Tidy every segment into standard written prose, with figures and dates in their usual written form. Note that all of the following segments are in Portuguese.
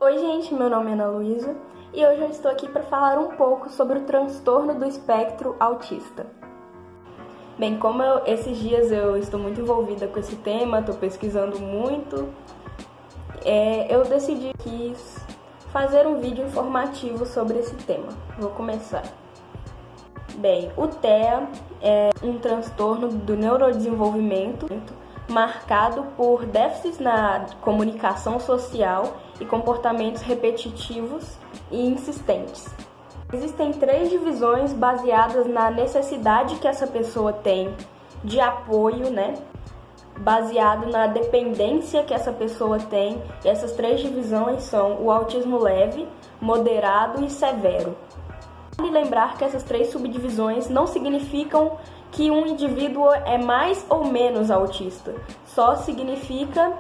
Oi gente, meu nome é Ana Luísa e hoje eu estou aqui para falar um pouco sobre o transtorno do espectro autista. Bem, como esses dias eu estou muito envolvida com esse tema, estou pesquisando muito, eu decidi que fazer um vídeo informativo sobre esse tema. Vou começar. Bem, o TEA é um transtorno do neurodesenvolvimento marcado por déficits na comunicação social e comportamentos repetitivos e insistentes. Existem 3 divisões baseadas na necessidade que essa pessoa tem de apoio, baseado na dependência que essa pessoa tem. E essas 3 divisões são o autismo leve, moderado e severo. Vale lembrar que essas 3 subdivisões não significam que um indivíduo é mais ou menos autista, só significa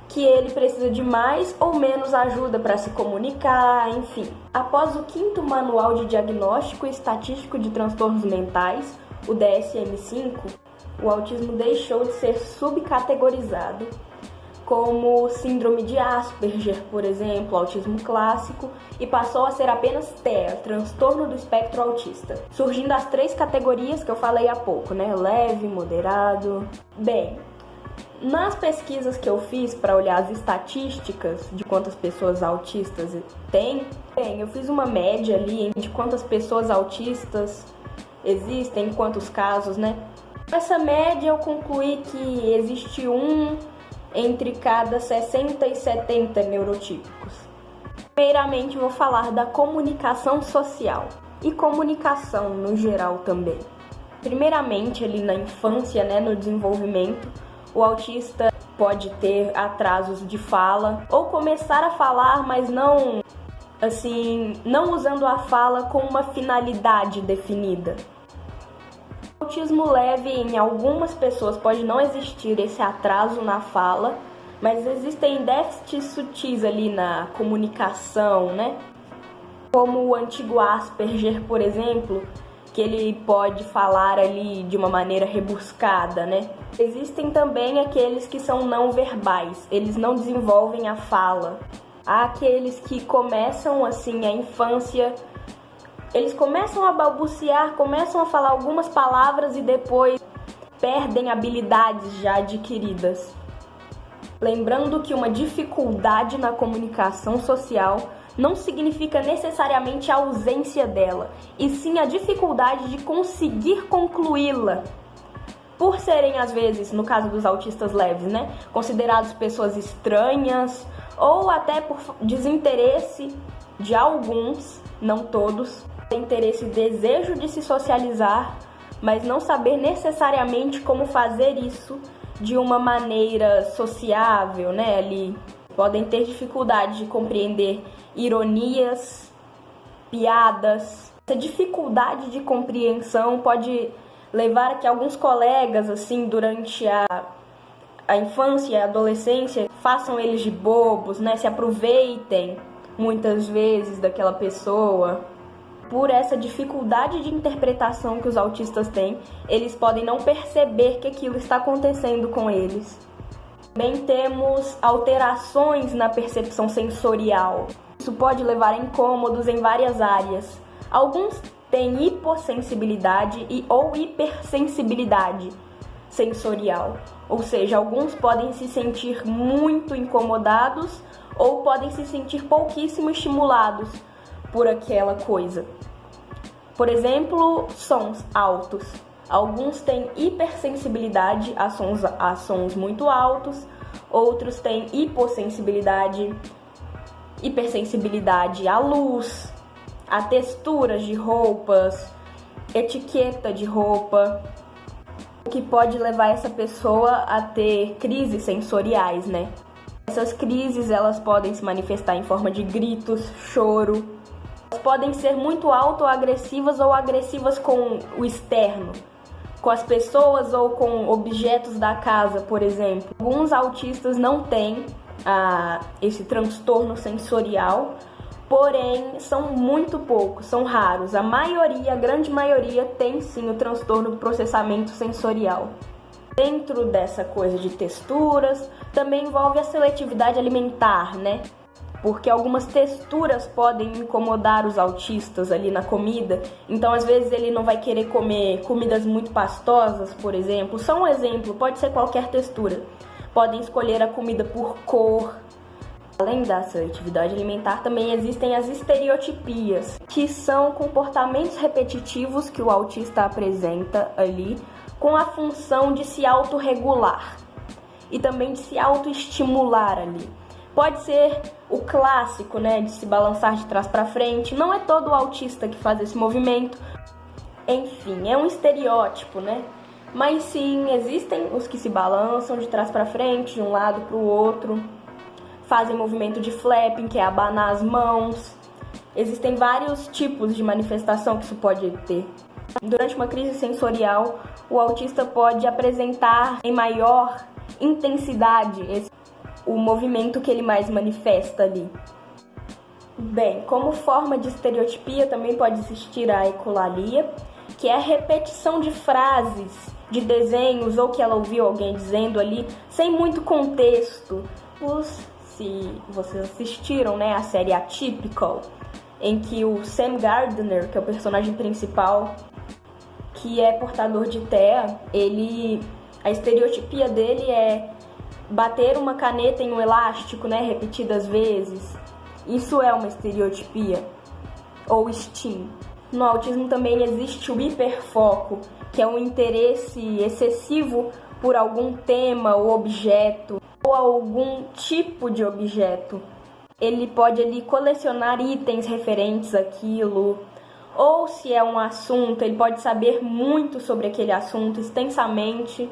que ele precisa de mais ou menos ajuda para se comunicar, enfim. Após o 5º Manual de Diagnóstico e Estatístico de Transtornos Mentais, o DSM-5, o autismo deixou de ser subcategorizado como síndrome de Asperger, por exemplo, autismo clássico, e passou a ser apenas TEA, transtorno do espectro autista, surgindo as 3 categorias que eu falei há pouco, leve, moderado. Bem, nas pesquisas que eu fiz para olhar as estatísticas de quantas pessoas autistas tem, eu fiz uma média ali de quantas pessoas autistas existem, quantos casos, Nessa média eu concluí que existe entre cada 60 e 70 neurotípicos. Primeiramente, vou falar da comunicação social e comunicação no geral também. Primeiramente, ali na infância, no desenvolvimento, o autista pode ter atrasos de fala ou começar a falar, mas não usando a fala com uma finalidade definida. O autismo leve, em algumas pessoas, pode não existir esse atraso na fala, mas existem déficits sutis ali na comunicação, Como o antigo Asperger, por exemplo, que ele pode falar ali de uma maneira rebuscada, Existem também aqueles que são não verbais, eles não desenvolvem a fala. Há aqueles que começam a infância, eles começam a balbuciar, começam a falar algumas palavras e depois perdem habilidades já adquiridas. Lembrando que uma dificuldade na comunicação social não significa necessariamente a ausência dela, e sim a dificuldade de conseguir concluí-la. Por serem, às vezes, no caso dos autistas leves, considerados pessoas estranhas, ou até por desinteresse de alguns, não todos, interesse e desejo de se socializar, mas não saber necessariamente como fazer isso de uma maneira sociável, Ali podem ter dificuldade de compreender ironias, piadas. Essa dificuldade de compreensão pode levar a que alguns colegas, durante a infância e a adolescência, façam eles de bobos, se aproveitem muitas vezes daquela pessoa. Por essa dificuldade de interpretação que os autistas têm, eles podem não perceber que aquilo está acontecendo com eles. Também temos alterações na percepção sensorial. Isso pode levar a incômodos em várias áreas. Alguns têm hipossensibilidade ou hipersensibilidade sensorial, ou seja, alguns podem se sentir muito incomodados ou podem se sentir pouquíssimo estimulados por aquela coisa. Por exemplo, sons altos. Alguns têm hipersensibilidade a sons muito altos, outros têm hipersensibilidade à luz, a texturas de roupas, etiqueta de roupa, o que pode levar essa pessoa a ter crises sensoriais, Essas crises, elas podem se manifestar em forma de gritos, choro. Elas podem ser muito autoagressivas ou agressivas com o externo, com as pessoas ou com objetos da casa, por exemplo. Alguns autistas não têm esse transtorno sensorial, porém são muito poucos, são raros. A grande maioria tem sim o transtorno do processamento sensorial. Dentro dessa coisa de texturas, também envolve a seletividade alimentar, porque algumas texturas podem incomodar os autistas ali na comida. Então, às vezes, ele não vai querer comer comidas muito pastosas, por exemplo. Só um exemplo, pode ser qualquer textura. Podem escolher a comida por cor. Além da seletividade alimentar, também existem as estereotipias, que são comportamentos repetitivos que o autista apresenta ali, com a função de se autorregular e também de se autoestimular ali. Pode ser o clássico, né, de se balançar de trás para frente. Não é todo autista que faz esse movimento. Enfim, é um estereótipo, né? Mas sim, existem os que se balançam de trás para frente, de um lado para o outro. Fazem movimento de flapping, que é abanar as mãos. Existem vários tipos de manifestação que isso pode ter. Durante uma crise sensorial, o autista pode apresentar em maior intensidade o movimento que ele mais manifesta ali. Bem, como forma de estereotipia também pode existir a ecolalia, que é a repetição de frases, de desenhos ou que ela ouviu alguém dizendo ali, sem muito contexto. Se vocês assistiram, né, a série Atypical, em que o Sam Gardner, que é o personagem principal, que é portador de TEA, a estereotipia dele é bater uma caneta em um elástico, né, repetidas vezes. Isso é uma estereotipia, ou STEAM. No autismo também existe o hiperfoco, que é um interesse excessivo por algum tema ou objeto, ou algum tipo de objeto. Ele pode ali colecionar itens referentes àquilo, ou se é um assunto, ele pode saber muito sobre aquele assunto extensamente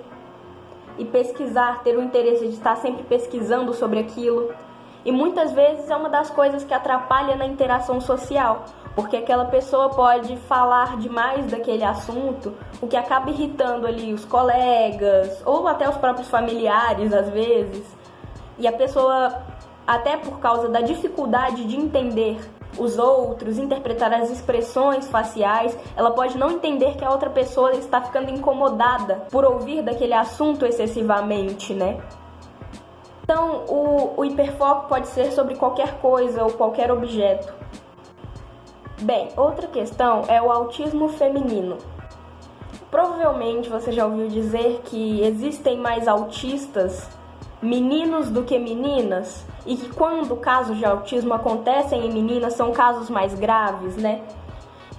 e pesquisar, ter o interesse de estar sempre pesquisando sobre aquilo. E muitas vezes é uma das coisas que atrapalha na interação social, porque aquela pessoa pode falar demais daquele assunto, o que acaba irritando ali os colegas ou até os próprios familiares às vezes. E a pessoa, até por causa da dificuldade de entender os outros, interpretar as expressões faciais, ela pode não entender que a outra pessoa está ficando incomodada por ouvir daquele assunto excessivamente, né? Então, o hiperfoco pode ser sobre qualquer coisa ou qualquer objeto. Bem, outra questão é o autismo feminino. Provavelmente você já ouviu dizer que existem mais autistas meninos do que meninas, e que quando casos de autismo acontecem em meninas são casos mais graves, né?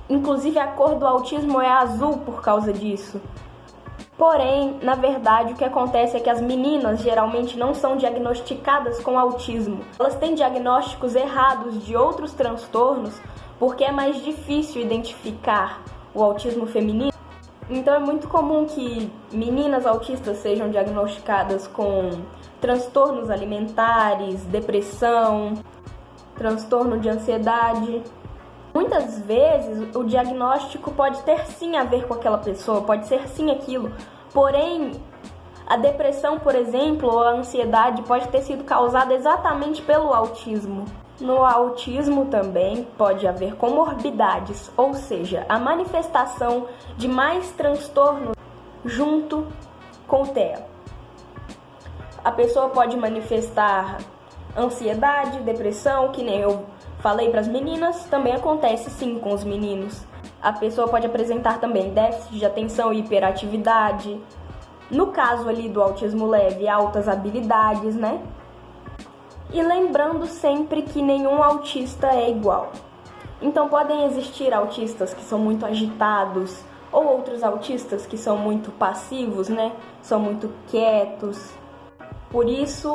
Inclusive a cor do autismo é azul por causa disso. Porém, na verdade, o que acontece é que as meninas geralmente não são diagnosticadas com autismo. Elas têm diagnósticos errados de outros transtornos porque é mais difícil identificar o autismo feminino. Então é muito comum que meninas autistas sejam diagnosticadas com transtornos alimentares, depressão, transtorno de ansiedade. Muitas vezes o diagnóstico pode ter sim a ver com aquela pessoa, pode ser sim aquilo, porém a depressão, por exemplo, ou a ansiedade pode ter sido causada exatamente pelo autismo. No autismo também pode haver comorbidades, ou seja, a manifestação de mais transtornos junto com o TEA. A pessoa pode manifestar ansiedade, depressão, que nem eu falei para as meninas, também acontece sim com os meninos. A pessoa pode apresentar também déficit de atenção e hiperatividade. No caso ali do autismo leve, altas habilidades, né? E lembrando sempre que nenhum autista é igual. Então podem existir autistas que são muito agitados, ou outros autistas que são muito passivos, né? São muito quietos. Por isso,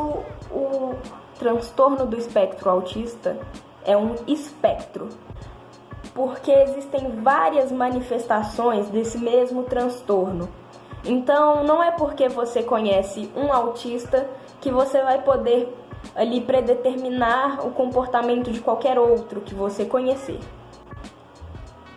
o transtorno do espectro autista é um espectro, porque existem várias manifestações desse mesmo transtorno. Então, não é porque você conhece um autista que você vai poder ali predeterminar o comportamento de qualquer outro que você conhecer.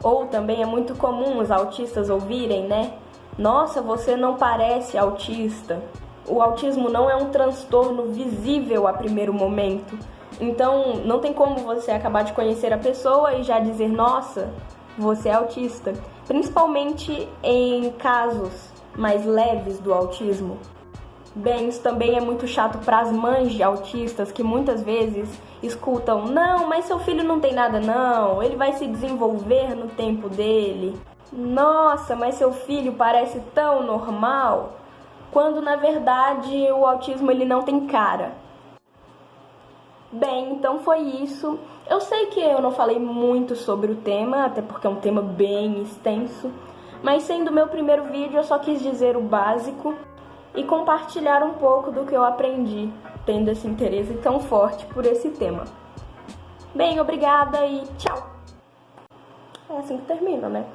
Ou também é muito comum os autistas ouvirem, né? Nossa, você não parece autista. O autismo não é um transtorno visível a primeiro momento. Então, não tem como você acabar de conhecer a pessoa e já dizer, nossa, você é autista. Principalmente em casos mais leves do autismo. Bem, isso também é muito chato para as mães de autistas que muitas vezes escutam: não, mas seu filho não tem nada não, ele vai se desenvolver no tempo dele. Nossa, mas seu filho parece tão normal. Quando na verdade o autismo ele não tem cara. Bem, então foi isso. Eu sei que eu não falei muito sobre o tema, até porque é um tema bem extenso, mas sendo meu primeiro vídeo eu só quis dizer o básico e compartilhar um pouco do que eu aprendi, tendo esse interesse tão forte por esse tema. Bem, obrigada e tchau! É assim que termina, né?